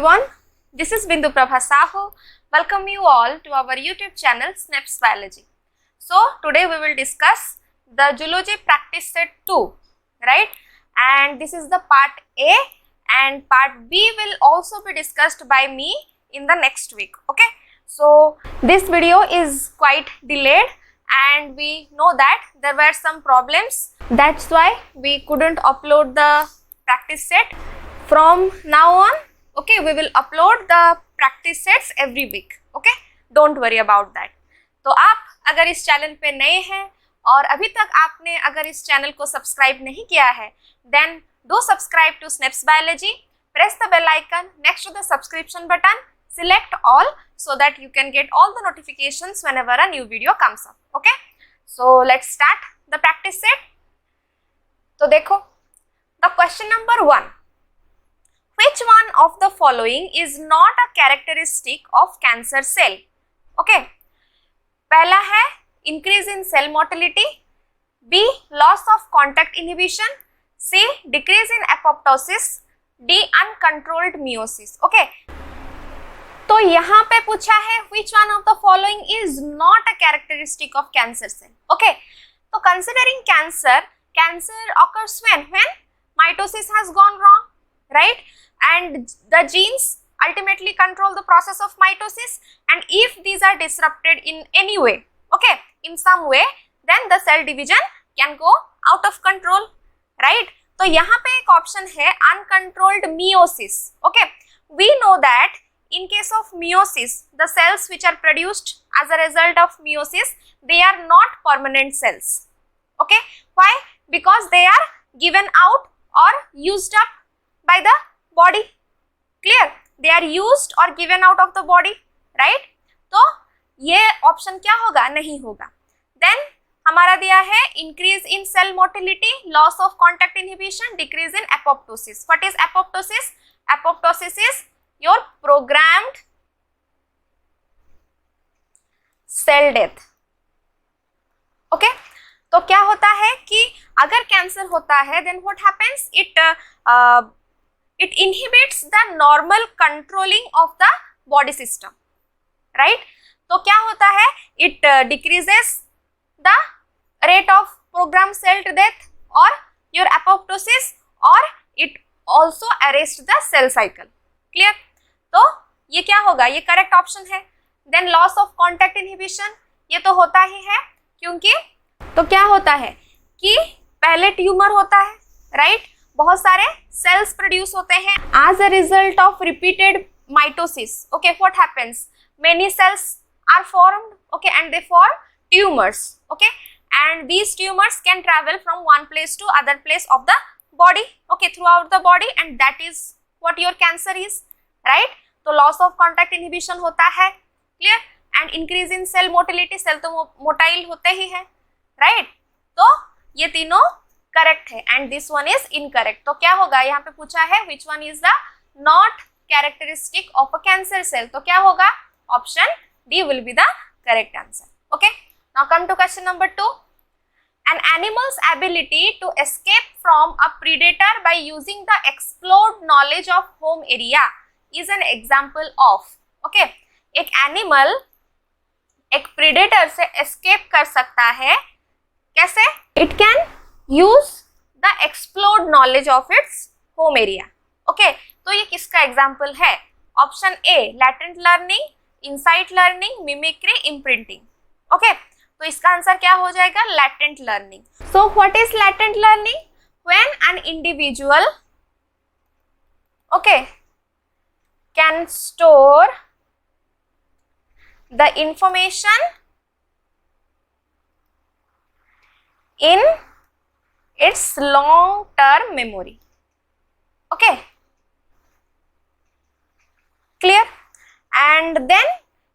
everyone, this is Bindu Prabha Sahu. Welcome you all to our YouTube channel SNAPS Biology. So today we will discuss the Zoology Practice Set 2, right? And this is the part A, and part B will also be discussed by me in the next week, okay? So this video is quite delayed and we know that there were some problems. That's why we couldn't upload the practice set. From now on, okay, we will upload the practice sets every week, okay? Don't worry about that. तो आप अगर इस channel पे नए हैं और अभी तक आपने अगर इस चैनल को सब्सक्राइब नहीं किया है, then do subscribe to SNAPS Biology. Press the bell icon next to the subscription button. Select all so that you can get all the notifications whenever a new video comes up. Okay? So let's start the practice set. तो देखो, the question number 1. Which one of the following is not a characteristic of cancer cell? Okay. पहला है increase in cell motility, B loss of contact inhibition, C decrease in apoptosis, D uncontrolled meiosis. Okay. तो यहाँ पे पूछा है which one of the following is not a characteristic of cancer cell. Okay. तो considering cancer occurs when mitosis has gone wrong, right? And the genes ultimately control the process of mitosis, and if these are disrupted in any way, okay, in some way, then the cell division can go out of control, right? तो यहाँ पे एक option है uncontrolled meiosis. Okay, we know that in case of meiosis, the cells which are produced as a result of meiosis, they are not permanent cells. Okay, why? Because they are given out or used up by the body. Clear? They are used or given out of the body, right? तो ये option क्या होगा? नहीं होगा. Then हमारा दिया है increase in cell motility, loss of contact inhibition, decrease in apoptosis. What is apoptosis? Apoptosis is your programmed cell death. Okay? तो क्या होता है कि अगर कैंसर होता है, then what happens? It inhibits the normal controlling of the body system, right? तो क्या होता है? It decreases the rate of programmed cell death or your apoptosis, or it also arrests the cell cycle. Clear? तो ये क्या होगा? ये correct option है. Then loss of contact inhibition, ये तो होता ही है, क्योंकि तो क्या होता है कि पहले ट्यूमर होता है, राइट? बहुत सारे सेल्स प्रोड्यूस होते हैं as a result of repeated mitosis. Okay, what happens? Many cells are formed, okay, and they form tumors, okay, and these tumors can travel from one place to other place of the body, okay, throughout the body, and that is what your cancer is, right? तो loss of contact inhibition होता है, clear, and increase in cell motility, cell तो motile होते ही है, right? तो ये तीनों करेक्ट है, and this one is incorrect. तो क्या होगा? यहाँ पे पूछा है which one is the not characteristic of a cancer cell. तो क्या होगा? Option D will be the correct answer. Okay, now come to question number 2. An animal's ability to escape from a predator by using the explored knowledge of home area is an example of. Okay, एक animal एक predator से escape कर सकता है. कैसे? It can use the explored knowledge of its home area. Okay, तो ये किसका एग्जाम्पल है? ऑप्शन ए latent learning, insight learning, mimicry, imprinting. Okay, तो इसका आंसर क्या हो जाएगा? latent learning. So what is latent learning? When an individual, okay, can store the information in its long term memory. Okay, clear? And then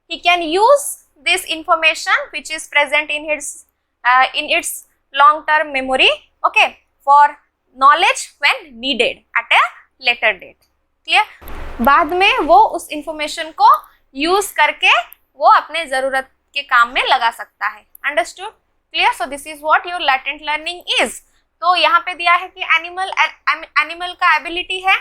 he can use this information which is present in its long term memory, okay, for knowledge when needed at a later date. Clear? बाद में वो उस information को use करके वो अपने जरूरत के काम में लगा सकता है. Understood? Clear? So this is what your latent learning is. तो यहाँ पे दिया है कि एनिमल का एबिलिटी है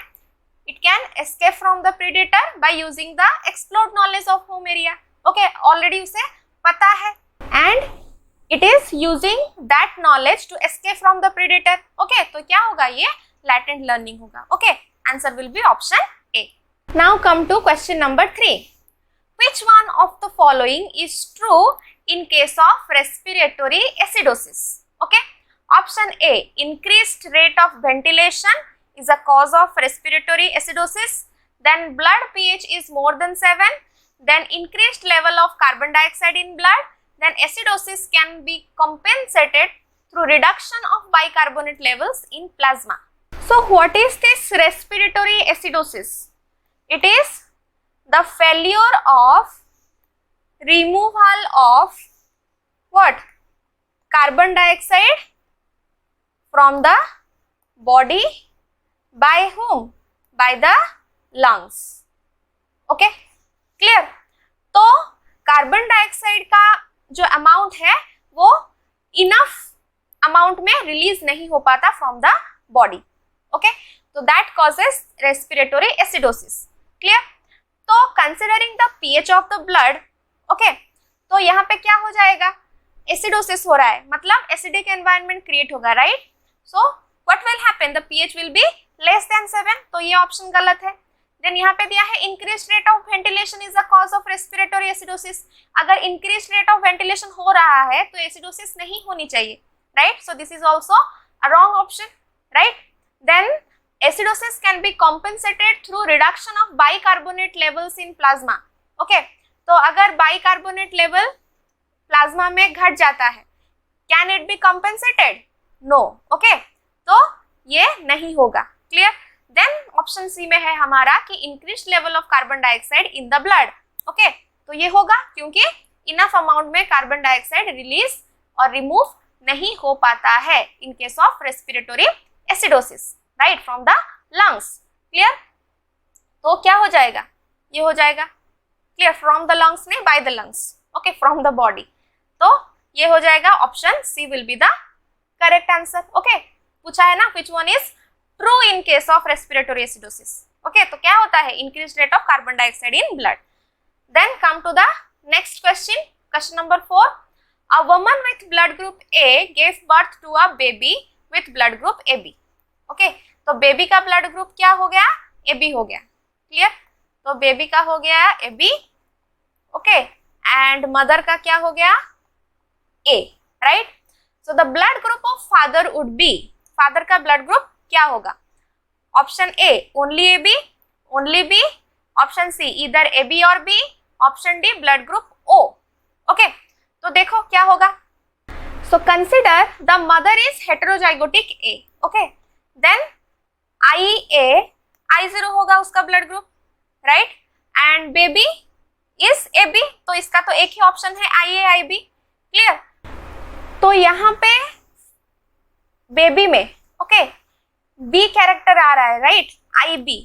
It can escape from the predator by using the explored knowledge of home area. Okay, already उसे पता है, and it is using that knowledge to escape from the predator. Okay, तो क्या होगा, ये latent learning होगा. Okay, answer will be option A. Now come to question number 3. Which one of the following is true in case of respiratory acidosis? Okay, option A, increased rate of ventilation is a cause of respiratory acidosis. Then blood pH is more than 7. Then increased level of carbon dioxide in blood. Then acidosis can be compensated through reduction of bicarbonate levels in plasma. So what is this respiratory acidosis? It is the failure of removal of what? Carbon dioxide from the body by whom? By the lungs. Okay, clear? तो carbon dioxide का जो amount है वो enough amount में release नहीं हो पाता from the body. Okay, तो that causes respiratory acidosis. Clear? तो considering the pH of the blood, okay, तो यहाँ पे क्या हो जाएगा, एसिडोसिस हो रहा है, मतलब एसिडिक एनवायरनमेंट क्रिएट होगा, right? So what will happen, the pH will be less than 7, तो ये ऑप्शन गलत है. देन यहाँ पे दिया है increase rate of ventilation is the cause of respiratory acidosis. अगर इंक्रीज रेट ऑफ वेंटिलेशन हो रहा है तो एसिडोसिस नहीं होनी चाहिए, right? So this is also a wrong option, right? Then acidosis can be compensated through reduction of bicarbonate levels in plasma. Okay, तो अगर bicarbonate level plasma में घट जाता है, can it be compensated? No. Okay, तो ये नहीं होगा. Clear? Then option C में है हमारा कि increased level of carbon dioxide in the blood. Okay, तो ये होगा क्योंकि enough amount में carbon dioxide release और remove नहीं हो पाता है in case of respiratory acidosis. Right, from the lungs. Clear? तो क्या हो जाएगा, ये हो जाएगा. क्लियर? फ्रॉम द लंग्स नहीं, by the lungs. Okay, from the body. तो ये हो जाएगा option C will be the correct answer. Okay, पूछा है ना which one is true in case of respiratory acidosis. Okay, तो क्या होता है, increase rate of carbon dioxide in blood. Then come to the next question, question number 4. A woman with blood group A gave birth to a baby with blood group A B. Okay, तो baby का blood group क्या हो गया, A B हो गया. Clear? तो baby का हो गया A B. Okay, and mother का क्या हो गया, A, right? So the blood group of father would be, father का ब्लड ग्रुप क्या होगा, option A only A B, only B, option C इधर ए बी और B, option D blood group O. Okay, तो देखो क्या होगा. So consider the mother is heterozygotic A. Okay, then IA, I0 होगा उसका blood group, right? And baby is AB, तो इसका तो एक ही ऑप्शन है IA IB. क्लियर? तो यहाँ पे बेबी में, ओके, B कैरेक्टर आ रहा है, राइट? IB,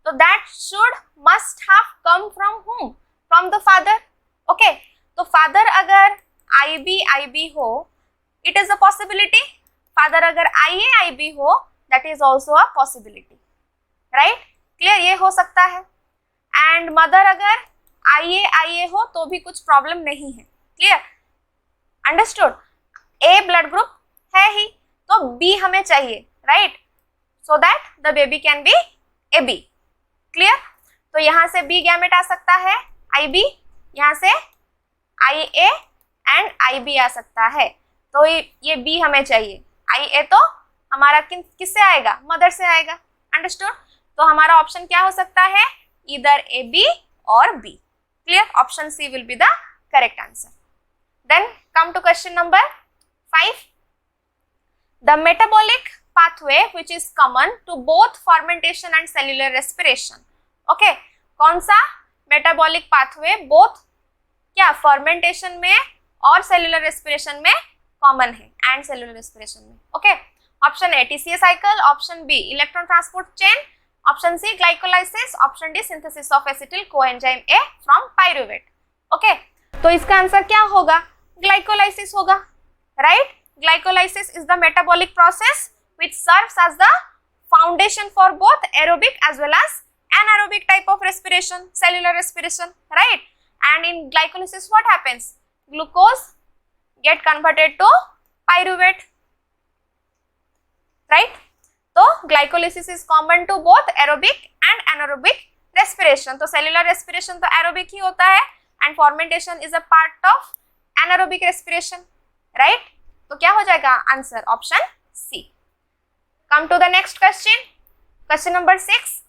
तो that should must have come from whom? From the father. Okay, तो फादर अगर IB IB हो, it is a possibility. Father अगर IA IB हो, that is also a possibility, right? Clear? ये हो सकता है. and mother अगर IA हो तो भी कुछ प्रॉब्लम नहीं है. Clear? Understood? A blood group है ही, तो B हमें चाहिए, right? so that the baby can be AB. Clear? तो यहाँ से B गैमेट आ सकता है IB, यहाँ से IA and IB आ सकता है, तो ये B हमें चाहिए. IA तो हमारा किससे आएगा, मदर से आएगा. अंडरस्टूड? तो हमारा ऑप्शन क्या हो सकता है, इधर ए बी और B. Clear? Option C will be the correct answer. Then come to question number 5. The metabolic pathway which is common to both fermentation and cellular respiration. Okay, कौन सा मेटाबॉलिक पाथवे बोथ क्या fermentation में और cellular respiration में common है, and cellular respiration में. Okay, option A TCA cycle, option B electron transport chain, option C glycolysis, option D synthesis of acetyl coenzyme A from pyruvate. Okay, तो इसका answer क्या होगा, glycolysis होगा, right? Glycolysis is the metabolic process which serves as the foundation for both aerobic as well as anaerobic type of respiration, cellular respiration, right? And in glycolysis what happens? Glucose get converted to pyruvate, right? So glycolysis is common to both aerobic and anaerobic respiration. तो cellular respiration तो aerobic ही होता है and fermentation is a part of anaerobic respiration, right? तो क्या हो जाएगा answer? Option C. Come to the next question. Question number 6.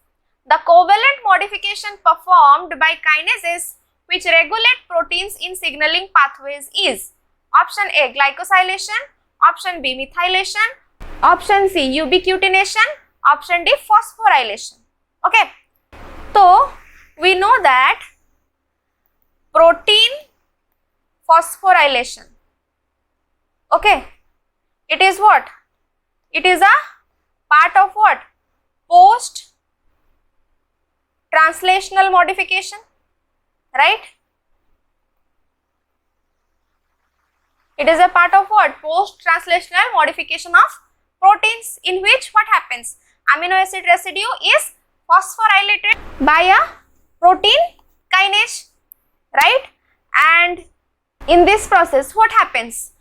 The covalent modification performed by kinases which regulate proteins in signaling pathways is option A glycosylation, option B methylation, option C ubiquitination, option D phosphorylation. Okay, so we know that protein phosphorylation, okay, it is what? It is a part of what? Post translational modification, right? It is a part of what? Post translational modification of proteins, in which what happens? Amino acid residue is phosphorylated by a protein kinase, right? And in this process what happens?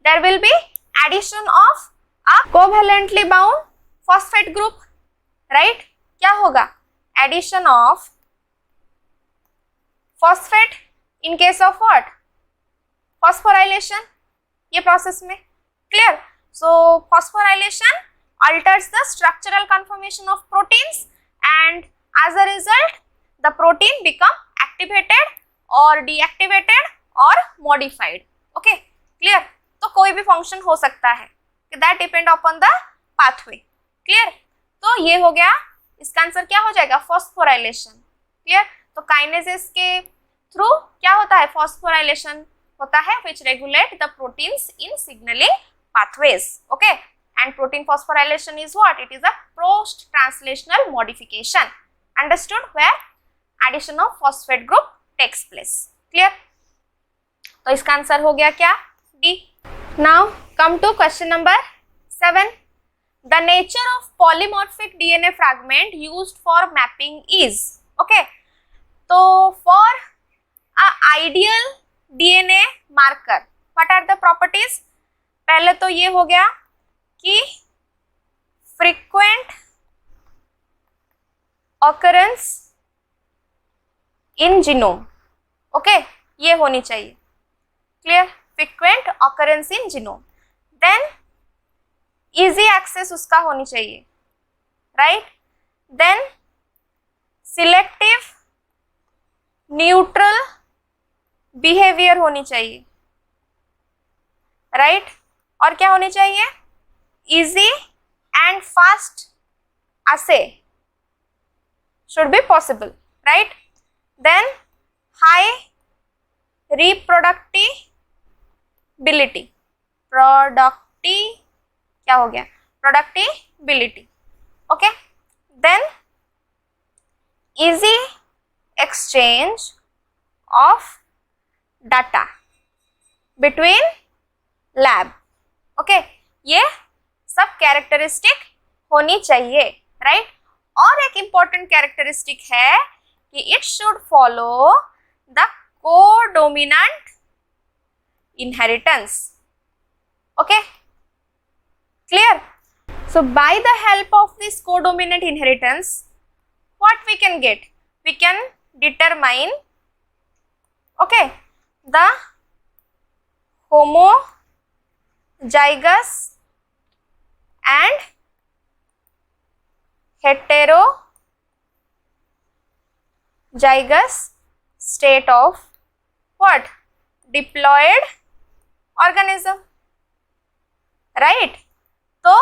There will be addition of a covalently bound phosphate group, right? क्या होगा? Addition of phosphate in case of what? Phosphorylation. ये process में clear? So phosphorylation alters the structural conformation of proteins and as a result the protein become activated or deactivated or modified. Okay, clear? तो कोई भी function हो सकता है, that depend upon the pathway. Clear? तो ये हो गया, इसका आंसर क्या हो जाएगा? फॉस्फोराइलेशन. क्लियर? तो काइनेजेस के थ्रू क्या होता है? फॉस्फोराइलेशन होता है which regulate the proteins in signaling pathways. Okay, and protein phosphorylation is what? It is a post translational modification. Understood? Where addition of phosphate group takes place. Clear? तो इसका answer हो गया क्या? D. Now come to question number 7. The nature of polymorphic DNA fragment used for mapping is, okay, so for a ideal DNA marker what are the properties? पहले तो ये हो गया कि frequent occurrence in genome, okay, ये होनी चाहिए. Clear? Frequent occurrence in genome. Then easy access उसका होनी चाहिए, right? Then selective neutral behavior होनी चाहिए, right? और क्या होनी चाहिए? Easy and fast assay should be possible, right? Then high reproductibility, क्या हो गया? Productibility. Okay, then easy exchange of data between lab. Okay, ये सब कैरेक्टरिस्टिक होनी चाहिए, राइट? और एक इंपॉर्टेंट कैरेक्टरिस्टिक है कि it should follow the codominant inheritance. Okay, clear? So by the help of this codominant inheritance what we can get? We can determine, okay, the homozygous and heterozygous state of what? Diploid organism, right? तो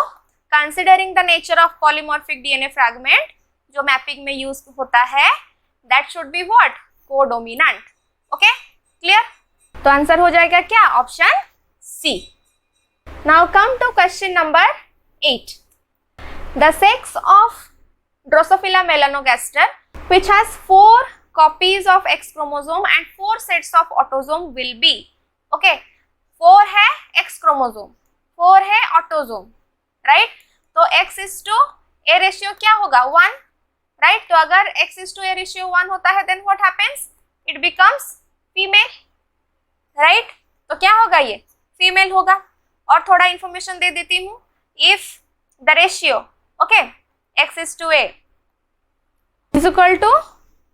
considering the nature of polymorphic DNA fragment जो mapping में use होता है that should be what? Codominant. Okay, clear? तो answer हो जाएगा क्या? Option C. Now come to question number 8. The sex of Drosophila melanogaster which has 4 copies of X chromosome and 4 sets of autosome will be. Okay, 4 है X chromosome, 4 है autosome, right? तो X is to A ratio क्या होगा? 1, right. तो अगर X:A ratio 1 होता है then what happens, it becomes female, right. तो क्या होगा, ये फीमेल होगा. और थोड़ा इंफॉर्मेशन दे देती हूँ. If the ratio okay X:A is equal to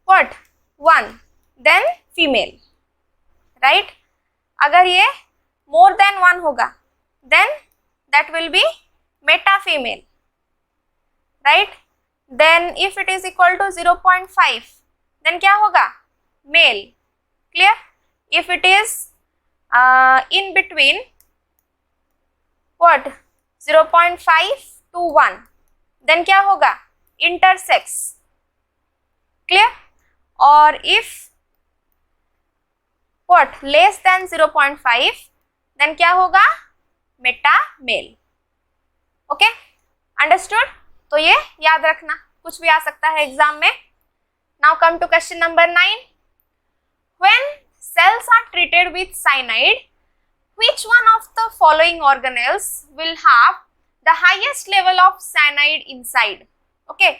what 1 then female, right. अगर ये more than 1 होगा then that will be meta female, right. then if it is equal to 0.5 then क्या होगा, male. clear. if it is in between what 0.5 to 1 then क्या होगा, intersex. clear. और if what less than 0.5 then क्या होगा, Meta mail. Okay, understood. तो ये याद रखना, कुछ भी आ सकता है एग्जाम में. Now come to question number 9. When cells are treated with cyanide, which one of the following organelles will have the highest level of cyanide inside? Okay,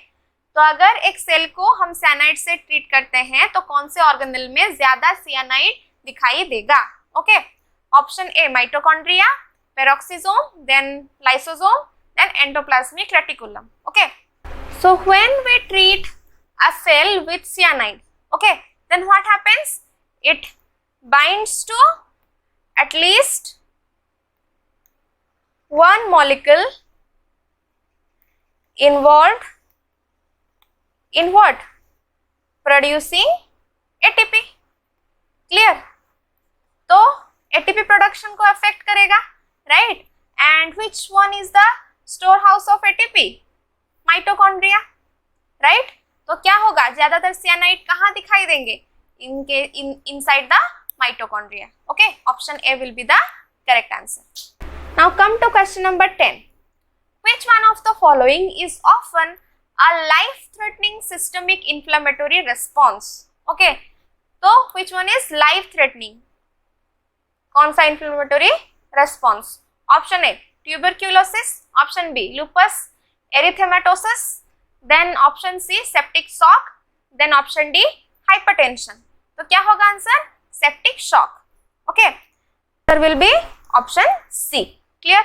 तो अगर एक सेल को हम साइनाइड से ट्रीट करते हैं तो कौन से ऑर्गेनेल में ज्यादा साइनाइड दिखाई देगा. Okay, option A mitochondria, peroxisome, then lysosome, then endoplasmic reticulum. Okay, so when we treat a cell with cyanide, okay, then what happens, it binds to at least one molecule involved in what, producing ATP. clear. तो ATP production को affect करेगा, right. And which one is the store house of ATP? Mitochondria, right. तो क्या होगा, ज्यादातर cyanide कहाँ दिखाई देंगे, इनके inside the mitochondria. okay, option A will be the correct answer. Now come to question number 10. Which one of the following is often a life threatening systemic inflammatory response? okay, so which one is life threatening? कौन सा inflammatory response? option A tuberculosis, option B lupus erythematosus, then option C septic shock, then option D hypertension. तो क्या होगा answer, septic shock. okay, there will be option C. clear.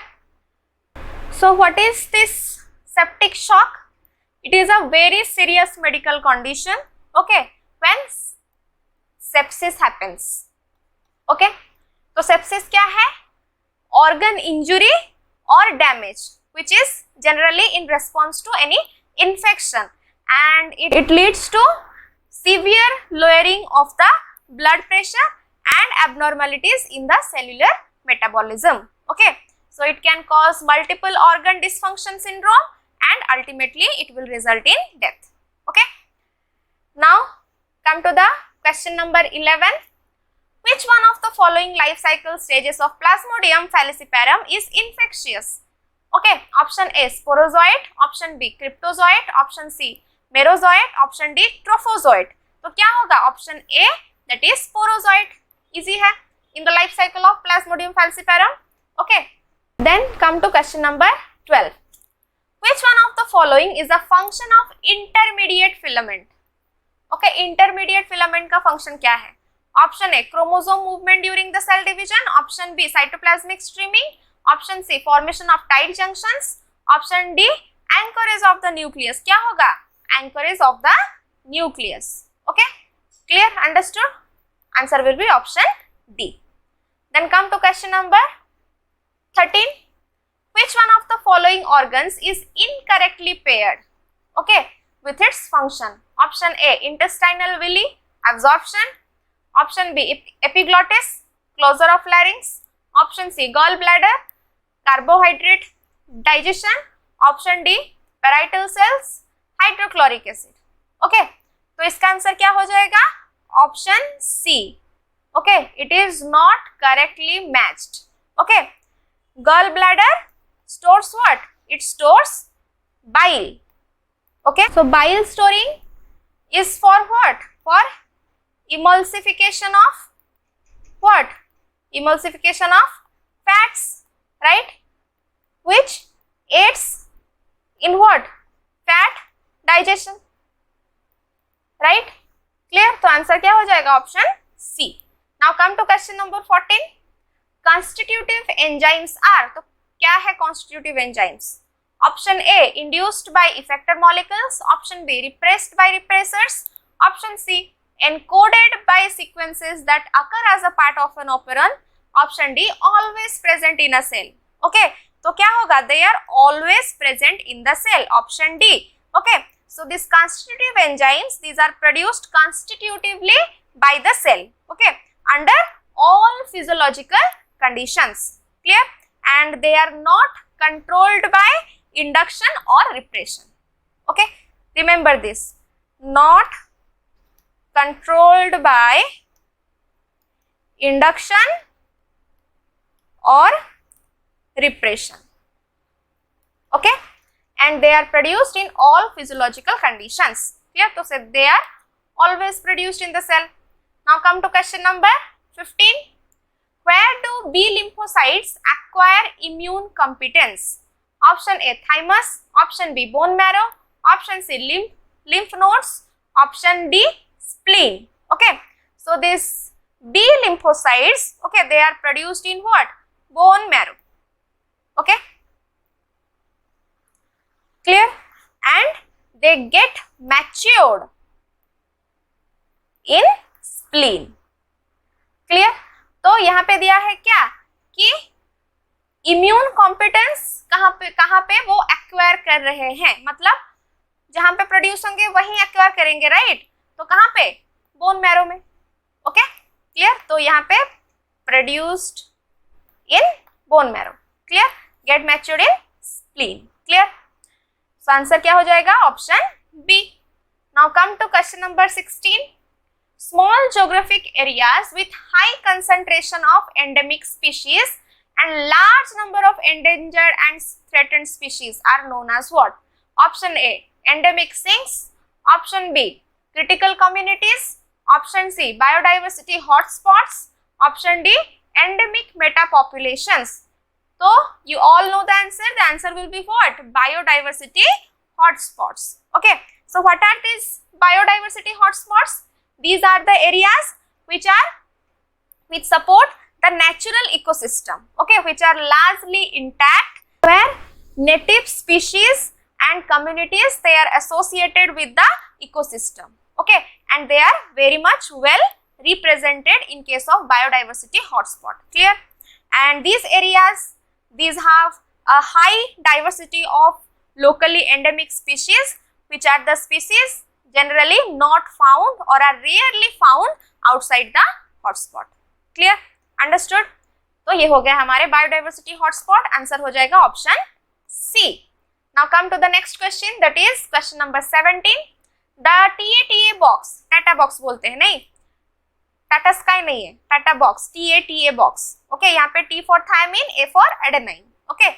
so what is this septic shock? it is a very serious medical condition, okay, when sepsis happens. okay, तो sepsis क्या है, organ injury or damage which is generally in response to any infection, and it leads to severe lowering of the blood pressure and abnormalities in the cellular metabolism. okay, so it can cause multiple organ dysfunction syndrome and ultimately it will result in death. okay, now come to the question number 11. which one of the following life cycle stages of Plasmodium falciparum is infectious? okay, option A sporozoite, option B cryptozoite, option C merozoite, option D trophozoite. तो क्या होगा, option A that is sporozoite. easy है, in the life cycle of Plasmodium falciparum. okay, then come to question number 12. which one of the following is a function of intermediate filament? okay, intermediate filament का function क्या है? option A chromosome movement during the cell division, option B cytoplasmic streaming, option C formation of tight junctions, option D anchorage of the nucleus. क्या होगा, anchorage of the nucleus. okay, clear, understood? answer will be option D. then come to question number 13. which one of the following organs is incorrectly paired, okay, with its function? option A intestinal villi, absorption, option B epiglottis, closure of larynx, option C gallbladder, carbohydrate digestion, option D parietal cells, hydrochloric acid. okay, तो इसका answer क्या हो जाएगा, option C. Okay, it is not correctly matched. Okay, gall bladder stores what, it stores bile. okay, so bile storing is for what, for emulsification of what, emulsification of fats, right, which aids in what, fat digestion. Right, clear. तो answer क्या हो जाएगा? Option C. Now come to question number 14, constitutive enzymes are, तो क्या है constitutive enzymes? Option A, induced by effector molecules. Option B, repressed by repressors. Option C, encoded by sequences that occur as a part of an operon. Option D, always present in a cell. Okay, तो क्या होगा? They are always present in the cell. Option D. Okay, so these constitutive enzymes, these are produced constitutively by the cell. Okay, under all physiological conditions, clear, and they are not controlled by induction or repression. Okay, remember this, not controlled by induction or repression. Okay, and they are produced in all physiological conditions. Clear, so say they are always produced in the cell. Now come to question number 15. Where do B lymphocytes acquire immune competence? Option A, thymus. Option B, bone marrow. Option C, lymph nodes. Option D, spleen. Okay, so this B lymphocytes, okay, they are produced in what? Bone marrow. Okay, clear, and they get matured in spleen. Clear, तो यहाँ पे दिया है क्या कि immune competence कहाँ पे वो एक्वायर कर रहे हैं, मतलब जहां पे प्रोड्यूस होंगे वहीं एक्वायर करेंगे, राइट। तो कहाँ पे? बोन मैरो में। Okay, clear. तो यहाँ पे produced in bone marrow, clear, get matured in spleen, clear. So answer क्या हो जाएगा? Option B. Now come to question number 16. Small geographic areas with high concentration of endemic species and large number of endangered and threatened species are known as what? Option A, endemic sinks. Option B, critical communities. Option C, biodiversity hotspots. Option D, endemic metapopulations. So you all know the answer. The answer will be what? Biodiversity hotspots. Okay, so what are these biodiversity hotspots? These are the areas which support the natural ecosystem, okay, which are largely intact, where native species and communities, they are associated with the ecosystem, okay, and they are very much well represented in case of biodiversity hotspot, clear. And these areas, these have a high diversity of locally endemic species, which are the species generally not found or are rarely found outside the hotspot. Clear? Understood? तो ये हो गया हमारे biodiversity hotspot, answer हो जाएगा option C. Now come to the next question, that is question number 17. The TA box, TATA box बोलते हैं, नहीं टाटा स्काई नहीं है, TATA box, TA box, okay, यहाँ पे T for thymine, A for adenine, okay.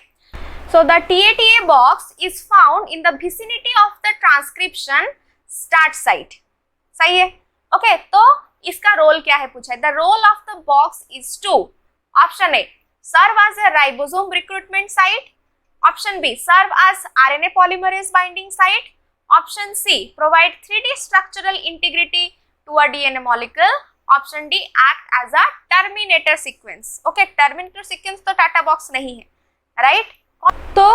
So the TA box is found in the vicinity of the transcription start site. सही है, okay. तो इसका रोल क्या है पूछा है। The role of the box is to, option A, serve as a ribosome recruitment site. Option B, serve as RNA polymerase binding site. Option C, provide 3D structural integrity to a DNA molecule. Option D, act as a terminator sequence. Okay, terminator sequence तो TATA box नहीं है, right. तो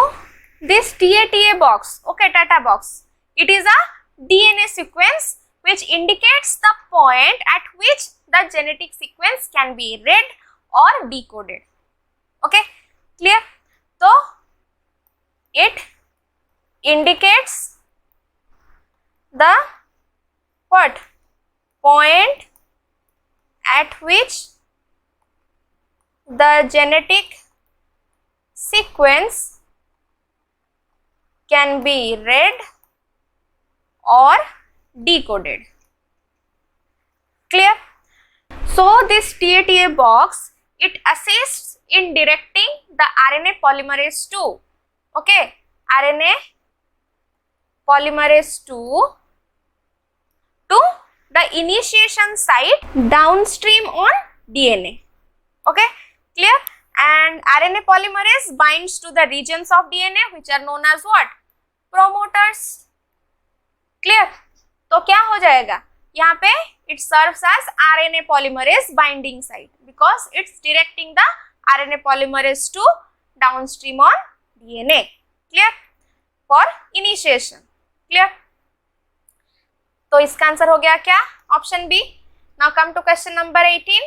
this TA box, okay, Tata box, it is a DNA sequence which indicates the point at which the genetic sequence can be read or decoded. Okay, clear? So it indicates the what? Point at which the genetic sequence can be read or decoded. Clear? So this TA box, it assists in directing the RNA polymerase 2, okay, RNA polymerase 2 to the initiation site downstream on DNA, okay, clear. And RNA polymerase binds to the regions of DNA which are known as what? Promoters. Clear? तो क्या हो जाएगा यहाँ पे, it serves as RNA polymerase binding site because it's directing the RNA polymerase to downstream on DNA. Clear? For initiation. Clear? तो इसका answer हो गया क्या, option B. Now come to question number 18.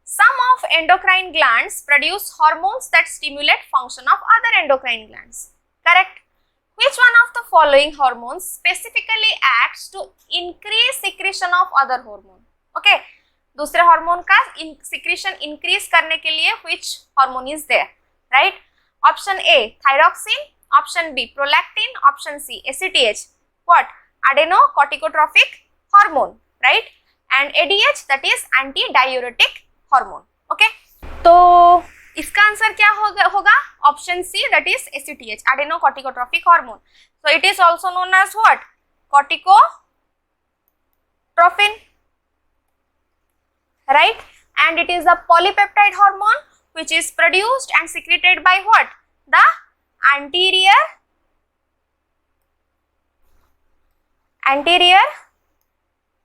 Some of endocrine glands produce hormones that stimulate function of other endocrine glands. Correct? Which one of the following hormones specifically acts to increase secretion of other hormone? Okay. दूसरे hormone का secretion increase करने के लिए which hormone is there? Right? Option A thyroxine, option B prolactin, option C ACTH. What? Adenocorticotrophic hormone, right? And ADH, that is antidiuretic hormone. Okay? तो इसका answer क्या होगा option C, that is ACTH, adenocorticotropic hormone. So it is also known as what? Corticotropin, right? And it is a polypeptide hormone which is produced and secreted by what? The anterior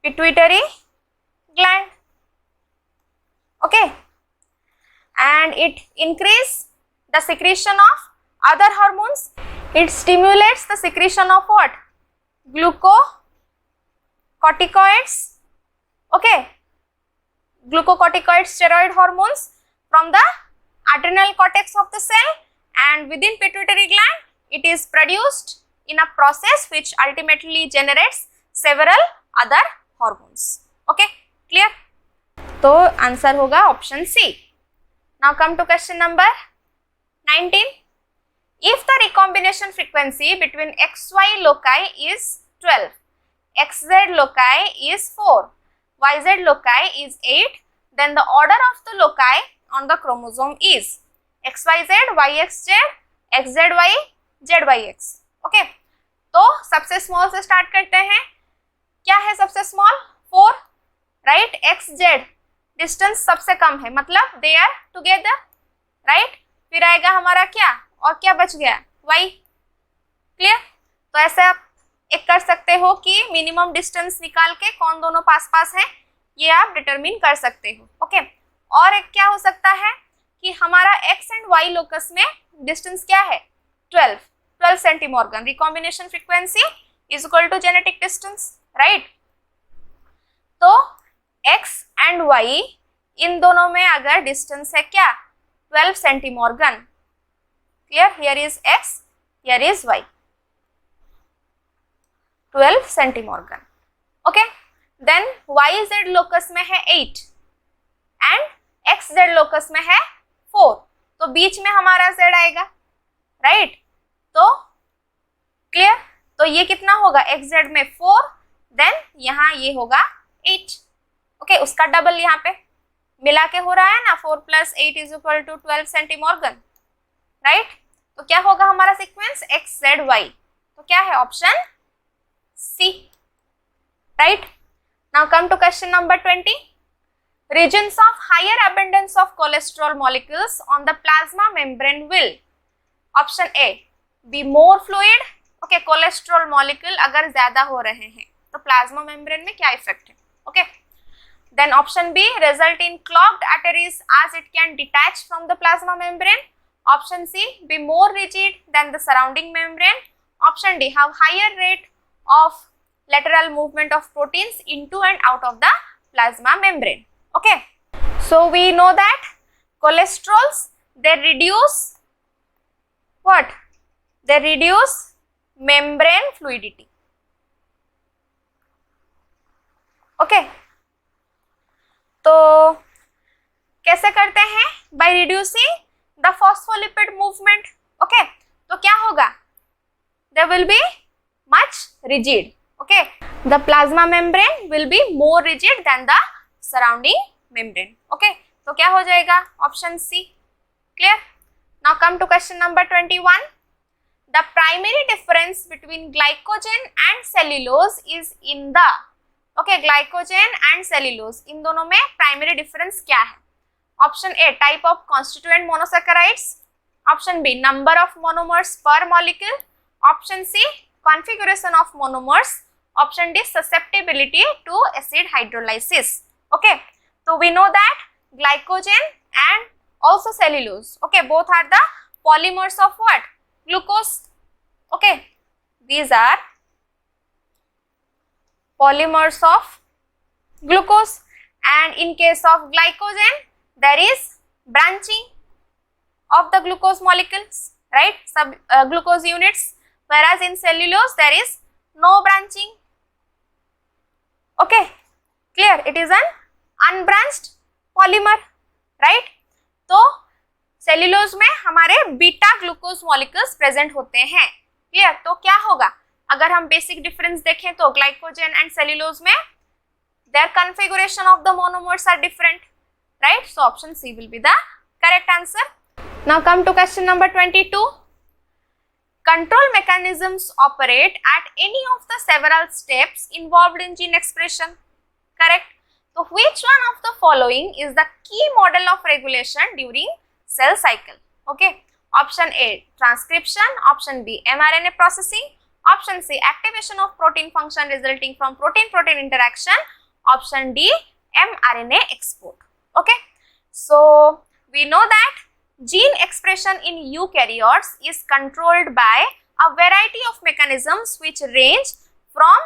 pituitary gland. Okay, and it increases the secretion of other hormones. It stimulates the secretion of what? Glucocorticoids. Okay, glucocorticoid steroid hormones from the adrenal cortex of the cell, and within pituitary gland it is produced in a process which ultimately generates several other hormones. Okay, clear? तो answer होगा option C. Now come to question number 19. If the recombination frequency between XY loci is 12, XZ loci is 4, YZ loci is 8, then the order of the loci on the chromosome is XYZ, YXZ, XZY, ZYX. Okay, तो सबसे small से start करते हैं. क्या है सबसे small? 4, right? XZ distance सबसे कम है, मतलब दे आर टुगेदर, राइट? फिर आएगा हमारा क्या, और क्या बच गया? Y. क्लियर? तो ऐसे आप एक कर सकते हो कि मिनिमम डिस्टेंस निकाल के कौन दोनों पास पास हैं ये आप डिटरमिन कर सकते हो. ओके, और एक क्या हो सकता है कि हमारा X एंड Y लोकस में डिस्टेंस क्या है? 12 centimorgan. Recombination frequency is equal to genetic distance, right? तो X एंड Y इन दोनों में अगर डिस्टेंस है क्या? 12 centimorgan. Clear? Here is X, here is Y. 12 centimorgan. Okay, then YZ locus में है 8 एंड XZ लोकस में है 4, तो बीच में हमारा Z आएगा, राइट? तो क्लियर? तो ये कितना होगा? XZ में 4, देन यहाँ ये होगा 8. ओके, उसका डबल यहाँ पे मिला के हो रहा है ना, 4 + 8 is equal to 12 centimorgan, right? तो क्या होगा हमारा सीक्वेंस? XZY. तो क्या है? Option C, right? Now come to question number 20. Regions of higher abundance of cholesterol molecules on the plasma membrane will, option A, be more fluid. Okay, cholesterol molecule अगर ज्यादा हो रहे हैं तो प्लाज्मा मेम्ब्रेन में क्या इफेक्ट है? Okay, then option B, result in clogged arteries as it can detach from the plasma membrane. Option C, be more rigid than the surrounding membrane. Option D, have higher rate of lateral movement of proteins into and out of the plasma membrane. Okay, so we know that cholesterols, they reduce what? They reduce membrane fluidity. Okay, तो कैसे करते हैं? By reducing the phospholipid movement. Okay, तो क्या होगा? They will be much rigid. Okay, the plasma membrane will be more rigid than the surrounding membrane. Okay, तो क्या हो जाएगा? Option C. Clear? Now come to question number 21. The primary difference between glycogen and cellulose is in the, okay, glycogen and cellulose इन दोनों में primary difference क्या है? Option A, type of constituent monosaccharides. Option B, number of monomers per molecule. Option C, configuration of monomers. Option D, susceptibility to acid hydrolysis. Okay, so we know that glycogen and also cellulose, okay, both are the polymers of what? Glucose. Okay, these are polymers of glucose, and in case of glycogen there is branching of the glucose molecules, right, sub glucose units, whereas in cellulose there is no branching. Okay, clear, it is an unbranched polymer, right. तो cellulose में हमारे beta glucose molecules present होते हैं, clear. तो क्या होगा अगर हम बेसिक डिफरेंस देखें तो ग्लाइकोजन एंड सेल्यूलोज में their configuration of the monomers are different, right? So option C will be the correct answer. Now come to question number 22. Control mechanisms operate at any of the several steps involved in gene expression, correct? So which one of the following is the key model of regulation during cell cycle? Okay, option A, transcription, option B, mRNA processing, option C, activation of protein function resulting from protein-protein interaction, option D, mRNA export. Okay, so we know that gene expression in eukaryotes is controlled by a variety of mechanisms which range from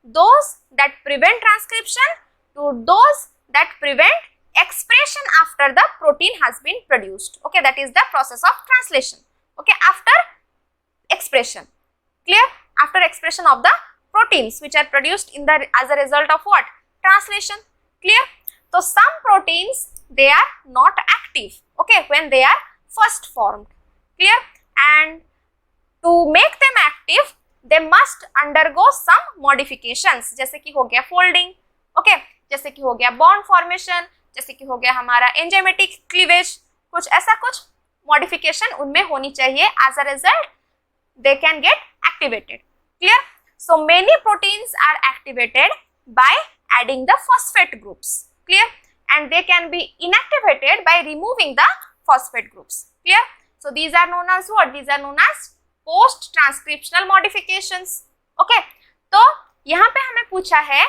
those that prevent transcription to those that prevent expression after the protein has been produced. Okay, that is the process of translation. Okay, after expression, clear, after expression of the proteins which are produced in the as a result of what? Translation, clear. So some proteins, they are not active, okay, when they are first formed, clear, and to make them active they must undergo some modifications, जैसे कि हो गया folding, okay, जैसे कि हो गया bond formation, जैसे कि हो गया हमारा enzymatic cleavage, कुछ ऐसा कुछ modification उनमें होनी चाहिए, as a result they can get activated, clear. So many proteins are activated by adding the phosphate groups, clear, and they can be inactivated by removing the phosphate groups, clear. So these are known as what? These are known as post transcriptional modifications. Okay, तो यहाँ पे हमें पूछा है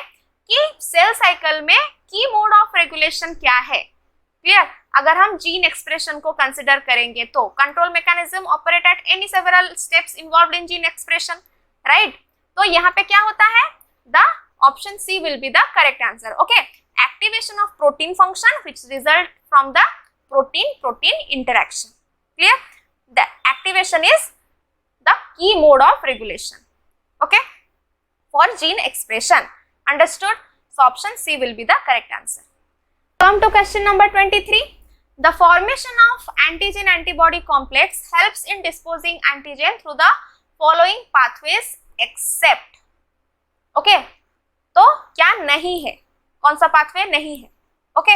कि cell cycle में की mode of regulation क्या है, क्लियर। अगर हम जीन एक्सप्रेशन को कंसिडर करेंगे तो control mechanism operate at any several steps involved in gene expression, right. तो यहाँ पे क्या होता है? The option C will be the correct answer. Okay, activation of protein function which result from the protein interaction, clear. The activation is the key mode of regulation, okay, for gene expression, understood. So option C will be the correct answer. Come to question number 23. The formation of antigen antibody complex helps in disposing antigen through the following pathways except, okay, तो क्या नहीं है, कौन सा pathway नहीं है? Okay,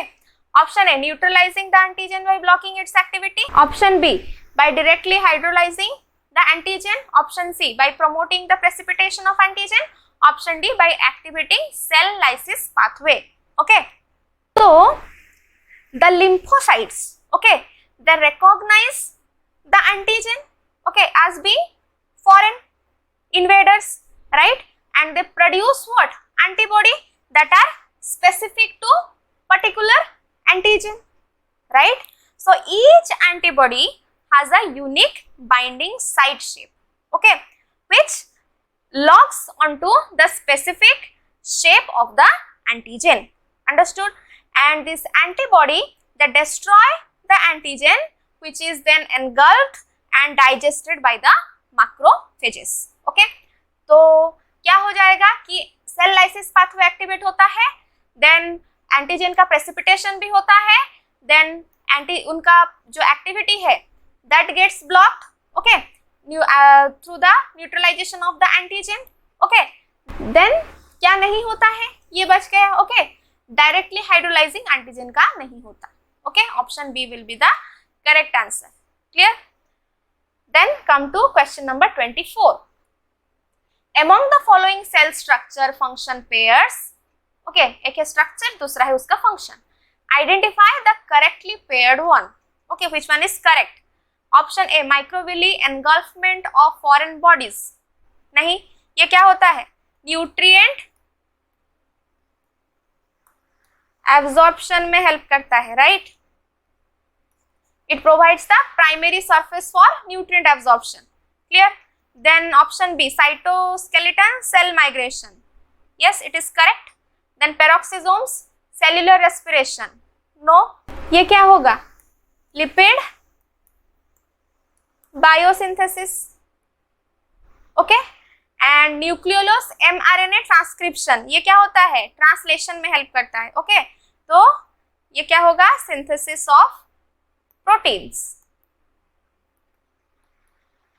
option A, neutralising the antigen by blocking its activity, option B, by directly hydrolysing the antigen, option C, by promoting the precipitation of antigen, option D, by activating cell lysis pathway. Okay, तो the lymphocytes, okay, they recognize the antigen, okay, as being foreign invaders, right, and they produce what? Antibody that are specific to particular antigen, right. So each antibody has a unique binding site shape, okay, which locks onto the specific shape of the antigen, understood. And this antibody, they destroy the antigen which is then engulfed and digested by the macrophages, okay. तो क्या हो जाएगा कि cell lysis pathway activate होता है, then antigen का precipitation भी होता है, देन उनका जो एक्टिविटी है that gets blocked, okay, through the neutralisation of the antigen, okay. Then क्या नहीं होता है, ये बच गया, ओके, डायरेक्टली हाइड्रोलाइजिंग एंटीजन का नहीं होता, okay. Option B will be the correct answer, clear. Then come to question number 24. Among the following cell structure function pairs, okay, एक है structure, दूसरा है उसका function. Identify the correctly paired one. Okay, which one is correct? Option A, microvilli engulfment of foreign bodies. नहीं, ये क्या होता है? न्यूट्रिएंट एब्जॉर्प्शन में हेल्प करता है, right. It provides the primary surface for nutrient absorption. Clear? Then option B, cytoskeleton cell migration. Yes, it is correct. Then peroxisomes, cellular respiration. No. ये क्या होगा? Lipid biosynthesis. Okay. And nucleolus mRNA transcription. ये क्या होता है? Translation में help करता है. Okay. तो ये क्या होगा? Synthesis of proteins.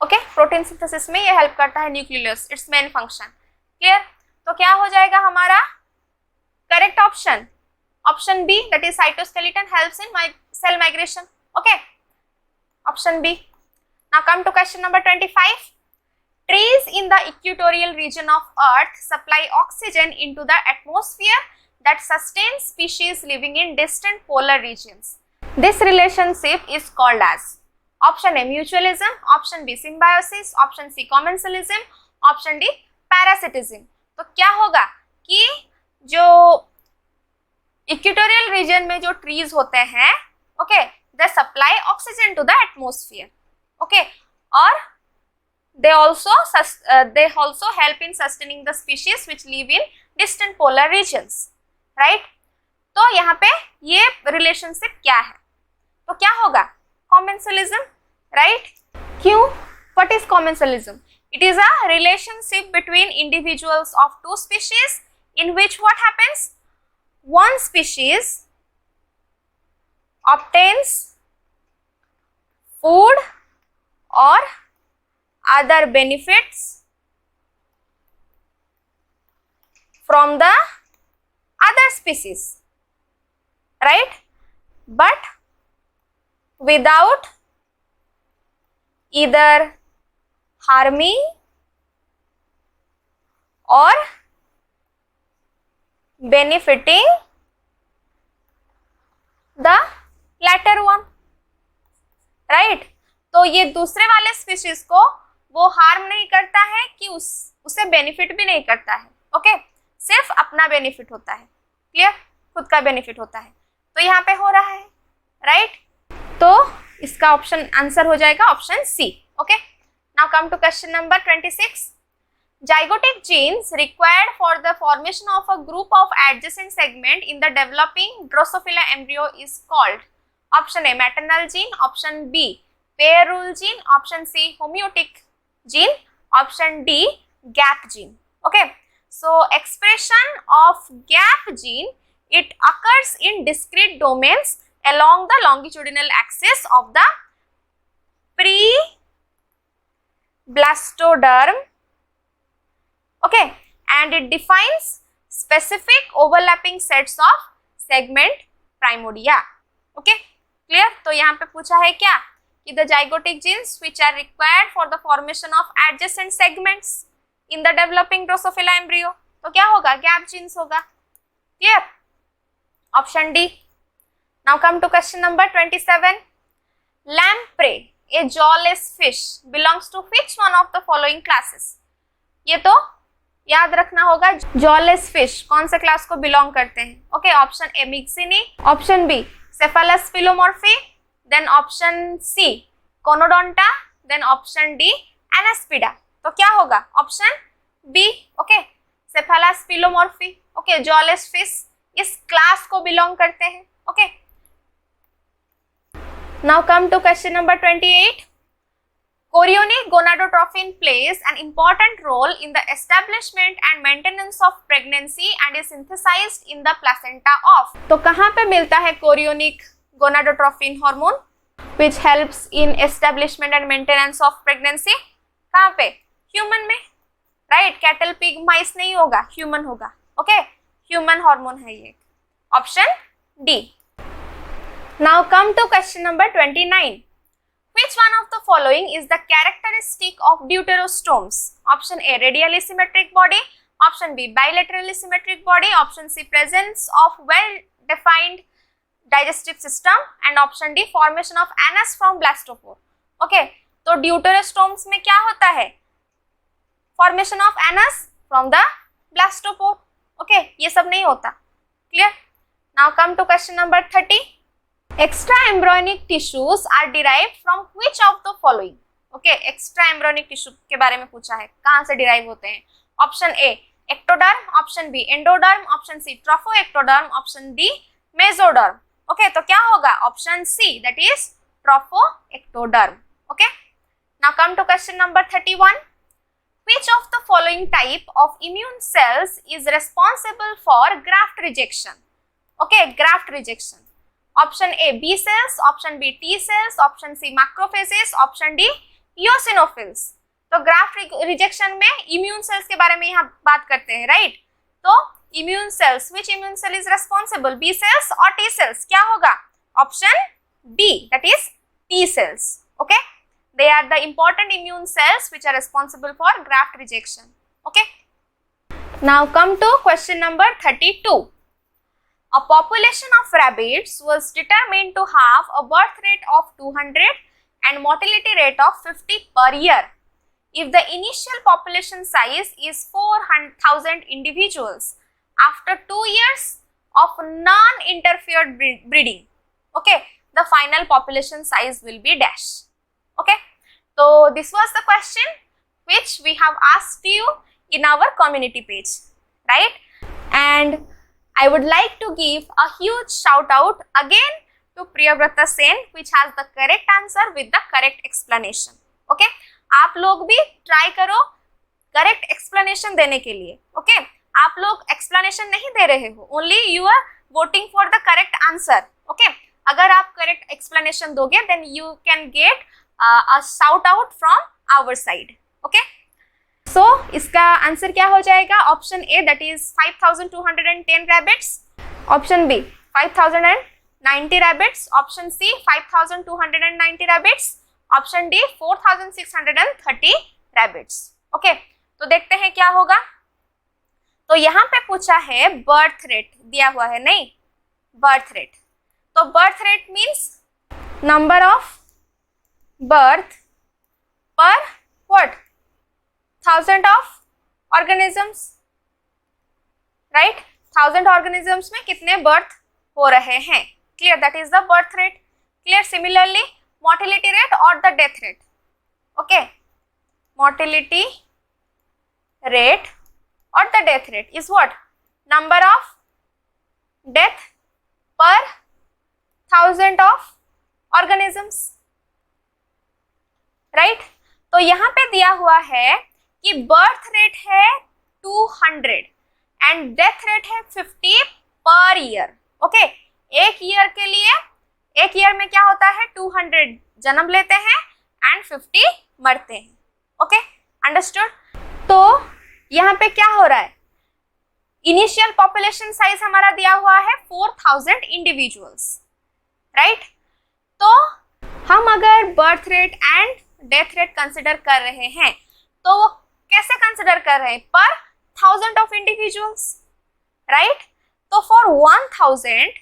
Okay, protein synthesis में ये हेल्प करता है nucleus, it's main function. Clear? तो क्या हो जाएगा हमारा correct option? Option B, that is cytoskeleton helps in cell migration. Okay, option B. Now come to question number 25. Trees in the equatorial region of Earth supply oxygen into the atmosphere that sustains species living in distant polar regions. This relationship is called as option A mutualism, option B symbiosis, option C commensalism, option D parasitism. तो क्या होगा कि जो equatorial region में जो trees होते हैं, okay, they supply oxygen to the atmosphere, okay, और they also help in sustaining the species which live in distant polar regions, right? तो यहाँ पे ये रिलेशनशिप क्या है? तो क्या होगा? Commensalism, right? क्यों? What is commensalism? It is a relationship between individuals of two species in which what happens? One species obtains food or other benefits from the other species, right? But without either harming or benefiting the latter one, right? तो ये दूसरे वाले species को वो harm नहीं करता है कि उसे बेनिफिट भी नहीं करता है, ओके, सिर्फ अपना बेनिफिट होता है. क्लियर? खुद का बेनिफिट होता है. तो यहाँ पे हो रहा है, राइट? तो इसका ऑप्शन आंसर हो जाएगा option C. Okay, now come to question number 26. Zygotic genes required for the formation of a group of adjacent segment in the developing Drosophila embryo is called option A maternal gene, option B pair rule gene, option C homeotic gene, option D gap gene. Okay, so expression of gap gene, it occurs in discrete domains along the longitudinal axis of the pre-blastoderm. Okay, and it defines specific overlapping sets of segment primordia. Okay, clear? तो यहाँ पे पूछा है क्या कि the zygotic genes which are required for the formation of adjacent segments in the developing Drosophila embryo, तो क्या होगा? gap genes होगा. Clear? Option D. Now come to question number 27. Lamprey, a jawless fish, belongs to which one of the following classes? ये तो याद रखना होगा. Jawless fish कौन से क्लास को बिलोंग करते हैं? Okay, option A Myxini, option B Cephalaspidomorphi, then option C Conodonta, then option D Anaspida. तो क्या होगा? Option B. Okay, Cephalaspidomorphi. Okay, jawless fish इस क्लास को बिलोंग करते हैं. Okay, now come to question number 28. Chorionic gonadotrophin plays an important role in the establishment and maintenance of pregnancy and is synthesized in the placenta of. तो कहाँ पे मिलता है chorionic gonadotrophin hormone which helps in establishment and maintenance of pregnancy? कहाँ पे? Human में, right? Cattle, pig, mice नहीं होगा, human होगा. Okay, human hormone है ये. Option D. Now come to question number 29. Which one of the following is the characteristic of deuterostomes? Option A radially symmetric body, option B bilaterally symmetric body, option C presence of well defined digestive system, and option D formation of anus from blastopore. Okay, तो deuterostomes में क्या होता है? Formation of anus from the blastopore. Okay, ये सब नहीं होता. Clear? Now come to question number 30. Extra embryonic tissues are derived from which of the following. Okay, extra embryonic tissue के बारे में पूछा है, कहाँ से डिराइव होते हैं. Option A ectoderm, option B endoderm, option C trophectoderm, option D mesoderm. Okay, तो क्या होगा? Option C, that is trophectoderm. Okay, now come to question number 31. Which of the following type of immune cells is responsible for graft rejection? Okay, graft rejection. Option A B cells, option B T cells, option C macrophages, option D eosinophils. तो graft rejection में immune cells के बारे में यहाँ बात करते हैं, राइट? तो immune cells, which immune cell is responsible, B cells और टी सेल्स? क्या होगा? Option B, that is T cells. Okay, they are the important immune cells which are responsible for graft rejection. Okay, now come to question number 32. A population of rabbits was determined to have a birth rate of 200 and mortality rate of 50 per year if the initial population size is 400,000 individuals after 2 years of non-interfered breeding. Okay, the final population size will be dash. Okay, so this was the question which we have asked you in our community page, right? And I would like to give a huge shout out again to Priyavrata Sen, which has the correct answer with the correct explanation. Okay, आप लोग भी try करो correct explanation देने के लिए. Okay, आप लोग explanation नहीं दे रहे हो, only you are voting for the correct answer. Okay, अगर आप correct explanation दोगे then you can get a shout out from our side. Okay, so इसका आंसर क्या हो जाएगा? Option A, that is 5210 rabbits, option B 5090 rabbits, option C 5290 rabbits, option D 4630 rabbits. Okay, तो देखते हैं क्या होगा. तो यहाँ पे पूछा है बर्थ रेट, दिया हुआ है नहीं, बर्थ रेट. तो birth rate means number of birth per what? 1000 of organisms, right? 1000 organisms में कितने birth हो रहे हैं. Clear? That is the birth rate. Clear? Similarly, mortality rate or the death rate. Okay, mortality rate or the death rate is what? Number of death per 1000 of organisms. Right तो यहाँ पे दिया हुआ है कि बर्थ रेट है 200 and death rate है 50 per year. Okay, एक ईयर के लिए, एक ईयर में क्या होता है? 200 जन्म लेते हैं एंड 50 मरते हैं. Okay, understood? तो यहाँ पे क्या हो रहा है? इनिशियल पॉपुलेशन साइज हमारा दिया हुआ है 4000 इंडिविजुअल्स, राइट? तो हम अगर birth rate and death rate consider कर रहे हैं तो वो कैसे कंसिडर कर रहे हैं? पर 1000 ऑफ इंडिविजुअल्स, राइट? तो फॉर 1000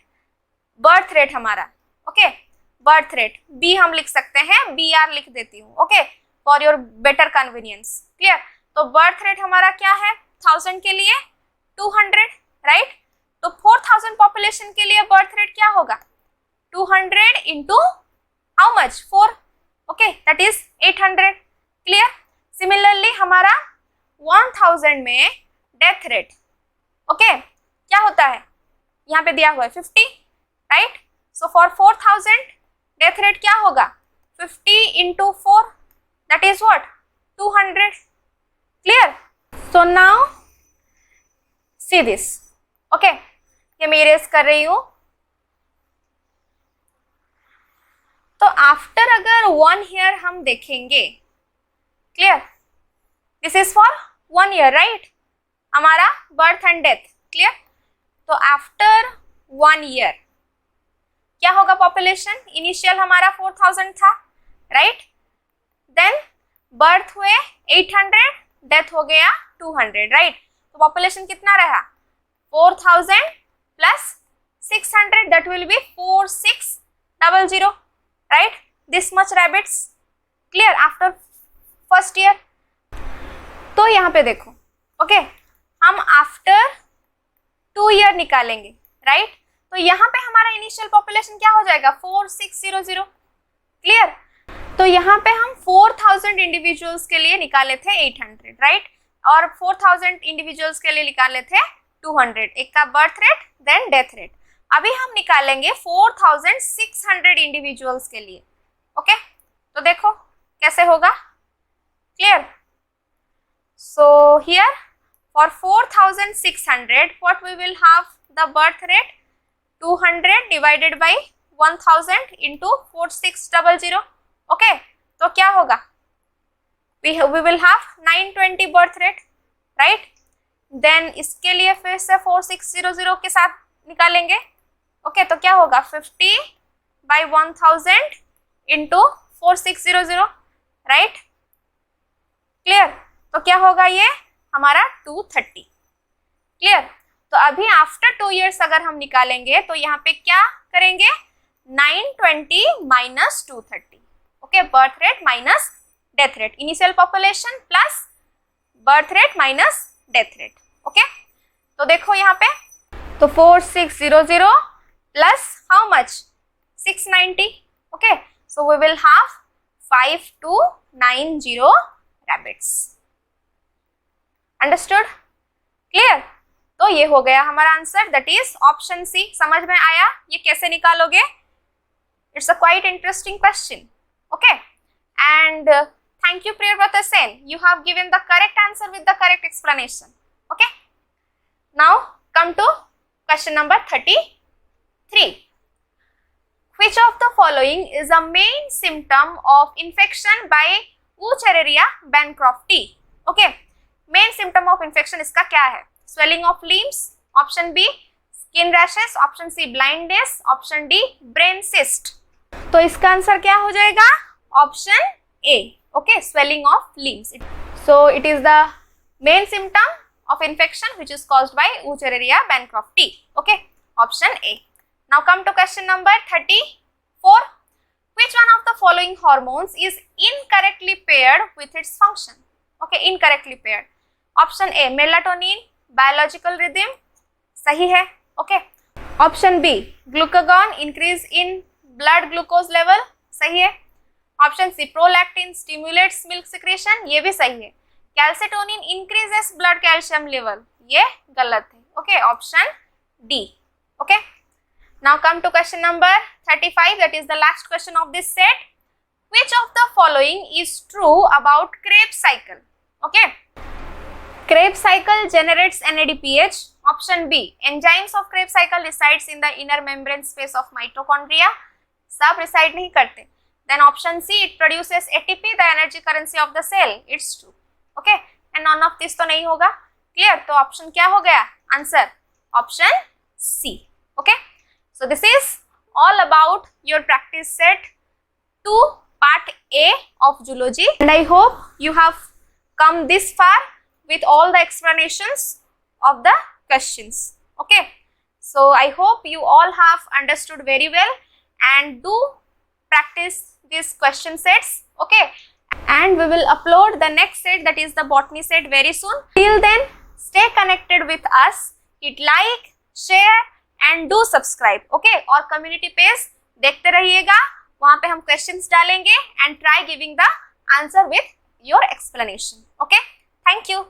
बर्थ रेट हमारा, ओके, बर्थ रेट बी हम लिख सकते हैं, BR लिख देती हूँ, okay, for your better convenience. Clear? तो बर्थ रेट हमारा क्या है 1000 के लिए? 200, राइट? तो 4000 पॉपुलेशन के लिए बर्थ रेट क्या होगा? 200 into how much? 4. Okay, that is 800. Clear? Similarly हमारा 1000 में डेथ रेट, ओके, क्या होता है? यहाँ पे दिया हुआ है 50, right? So for 4000 death rate क्या होगा? 50 into 4, that is what? 200. Clear? So now see this. Okay, ये मैं इरेज कर रही हूँ. तो आफ्टर अगर 1 ईयर हम देखेंगे, clear, this is for 1 year, right? हमारा बर्थ एंड डेथ. क्लियर? तो आफ्टर 1 ईयर क्या होगा पॉपुलेशन? इनिशियल हमारा 4000 था, राइट? देन बर्थ हुए 800, डेथ हो गया 200, राइट? तो पॉपुलेशन कितना रहा? 4000 plus 600, that will be 4600, right? This much rabbits. Clear? After first year. तो यहाँ पे देखो, ओके, हम आफ्टर 2 ईयर निकालेंगे, राइट? तो यहाँ पे हमारा इनिशियल पॉपुलेशन क्या हो जाएगा? 4600। क्लियर? तो यहाँ पे हम 4000 इंडिविजुअल्स के लिए निकाले थे 800, राइट? और 4000 इंडिविजुअल्स के लिए निकाले थे 200, एक का birth rate then death rate. अभी हम निकालेंगे 4600 इंडिविजुअल्स के लिए। ओके, तो देखो कैसे होगा। Clear? So here for 4600 what we will have the birth rate 200 divided by 1000 into 4600. okay, तो क्या होगा? we will have 920 birth rate, right? then इसके लिए फिर से 4600 के साथ निकालेंगे। ओके, तो क्या होगा? 50 by 1000 into 4600, राइट? क्लियर? तो क्या होगा ये हमारा 230। क्लियर? तो अभी आफ्टर 2 इयर्स अगर हम निकालेंगे तो यहाँ पे क्या करेंगे? 920 minus 230। Okay, birth rate minus death rate, initial population plus birth rate minus death rate. Okay, तो देखो यहाँ पे, तो 4600 plus how much? 690। Okay, so we will have 5290 rabbits. Understood? Clear? तो ये हो गया हमारा answer, that is option C. समझ में आया ये कैसे निकालोगे? It's a quite interesting question. Okay, and thank you Priyavrata Sen, you have given the correct answer with the correct explanation. Okay, now come to question number 33. Which of the following is a main symptom of infection by Wuchereria bancrofti? Okay, main symptom of infection इसका क्या है? Swelling of limbs, option B skin rashes, option C blindness, option D brain cyst. तो इसका answer क्या हो जाएगा? Option A. Okay, swelling of limbs. So it is the main symptom of infection which is caused by Wuchereria bancrofti. Okay, option A. Now come to question number 34. Which one of the following hormones is incorrectly paired with its function? Okay, incorrectly paired. Option A melatonin, biological rhythm, सही है. Okay. Option B glucagon, increase in blood glucose level, सही है. Option C prolactin, stimulates milk secretion, ये भी सही है. Calcitonin increases blood calcium level, ये गलत है. Okay, option D. Okay. Now come to question number 35, that is the last question of this set. Which of the following is true about Krebs cycle? Okay. Krebs cycle generates NADPH. Option B, enzymes of Krebs cycle resides in the inner membrane space of mitochondria. सब reside नहीं करते. Then option C, it produces ATP, the energy currency of the cell. It's true. Okay. And none of this तो नहीं होगा. Clear? तो option क्या हो गया? Answer option C. Okay. So this is all about your practice set 2 part A of zoology, and I hope you have come this far with all the explanations of the questions. Okay, so I hope you all have understood very well and do practice these question sets. Okay, and we will upload the next set, that is the botany set, very soon. Till then, stay connected with us, hit like, share and do subscribe. Okay, और community page देखते रहिएगा, वहां पे हम questions डालेंगे and try giving the answer with your explanation. Okay, thank you.